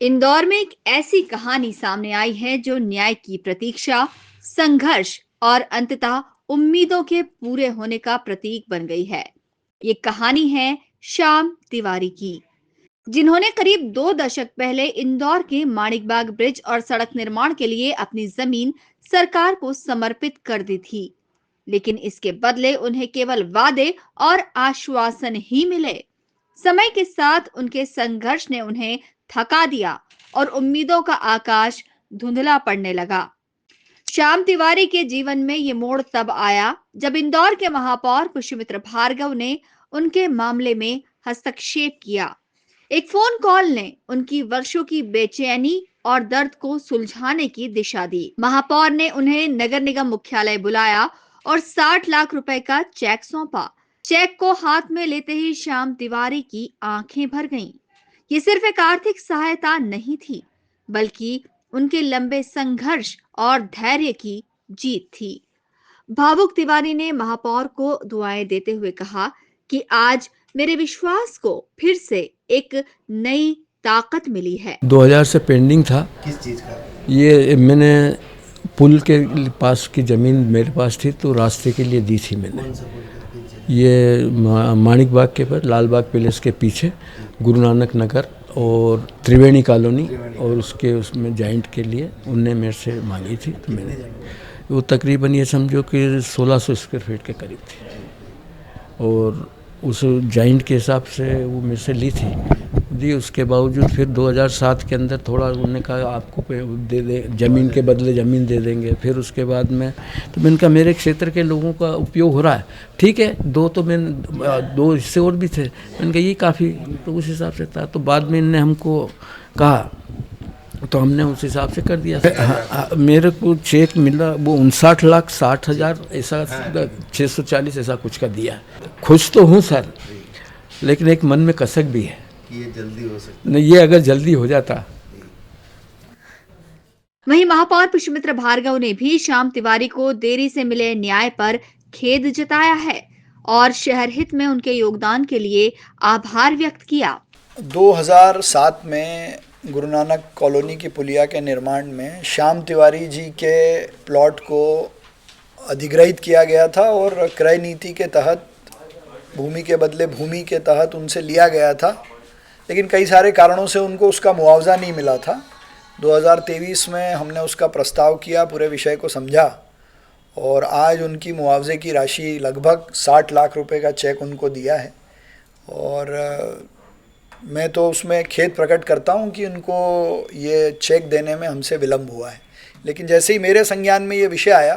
इंदौर में एक ऐसी कहानी सामने आई है जो न्याय की प्रतीक्षा, संघर्ष और अंततः उम्मीदों के पूरे होने का प्रतीक बन गई है। ये कहानी है श्याम तिवारी की, जिन्होंने करीब 2 दशक पहले इंदौर के माणिकबाग ब्रिज और सड़क निर्माण के लिए अपनी जमीन सरकार को समर्पित कर दी थी। लेकिन इसके बदले उन्हें केवल वादे और आश्वासन ही मिले। समय के साथ उनके संघर्ष ने उन्हें थका दिया और उम्मीदों का आकाश धुंधला पड़ने लगा। श्याम तिवारी के जीवन में ये मोड़ तब आया जब इंदौर के महापौर पुष्यमित्र भार्गव ने उनके मामले में हस्तक्षेप किया। एक फोन कॉल ने उनकी वर्षों की बेचैनी और दर्द को सुलझाने की दिशा दी। महापौर ने उन्हें नगर निगम मुख्यालय बुलाया और 60 लाख रुपए का चेक सौंपा। चेक को हाथ में लेते ही श्याम तिवारी की आंखें भर गईं। ये सिर्फ एक आर्थिक सहायता नहीं थी, बल्कि उनके लंबे संघर्ष और धैर्य की जीत थी। भावुक तिवारी ने महापौर को दुआएं देते हुए कहा कि आज मेरे विश्वास को फिर से एक नई ताकत मिली है। 2000 से पेंडिंग था। किस चीज़ का? ये मैंने पुल के पास की ज़मीन मेरे पास थी तो रास्ते के लिए दी थी मैंने। कौन सा बोल रहे थे? ये माणिक बाग के पर लाल बाग पैलेस के पीछे गुरु नानक नगर और त्रिवेणी कॉलोनी और उसमें जॉइंट के लिए उनने मेरे से मांगी थी तो मैंने वो तकरीबन ये समझो कि 1600 स्क्वायर फीट के करीब थी और उस जॉइंट के हिसाब से वो मेरे से ली थी दी। उसके बावजूद फिर 2007 के अंदर थोड़ा उन्होंने कहा आपको दे दे, ज़मीन के बदले ज़मीन दे देंगे। फिर उसके बाद में तो मैंने कहा मेरे क्षेत्र के लोगों का उपयोग हो रहा है, ठीक है, दो हिस्से और भी थे, मैंने कहा ये काफ़ी, तो उस हिसाब से था। तो बाद में इनने हमको कहा तो हमने उस हिसाब से कर दिया। मेरे को चेक मिला वो 59,60,000 ऐसा 640 ऐसा कुछ का दिया। खुश तो हूँ सर, लेकिन एक मन में कसक भी है कि ये जल्दी हो सकता नहीं, ये अगर जल्दी हो जाता। वहीं महापौर पुष्यमित्र भार्गव ने भी श्याम तिवारी को देरी से मिले न्याय पर खेद जताया है और शहर हित में उनके योगदान के लिए आभार व्यक्त किया। 2007 में गुरु नानक कॉलोनी की पुलिया के निर्माण में श्याम तिवारी जी के प्लॉट को अधिग्रहित किया गया था और क्रय नीति के तहत भूमि के बदले भूमि के तहत उनसे लिया गया था, लेकिन कई सारे कारणों से उनको उसका मुआवजा नहीं मिला था। 2023 में हमने उसका प्रस्ताव किया, पूरे विषय को समझा और आज उनकी मुआवजे की राशि लगभग 60 लाख रुपए का चेक उनको दिया है। और मैं तो उसमें खेद प्रकट करता हूं कि उनको ये चेक देने में हमसे विलम्ब हुआ है, लेकिन जैसे ही मेरे संज्ञान में ये विषय आया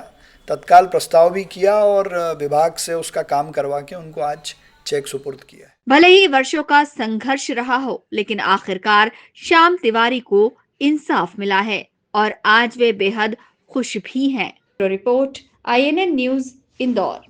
तत्काल प्रस्ताव भी किया और विभाग से उसका काम करवा के उनको आज चेक सुपुर्द किया है। भले ही वर्षों का संघर्ष रहा हो, लेकिन आखिरकार श्याम तिवारी को इंसाफ मिला है और आज वे बेहद खुश भी हैं। Report INN news Indore.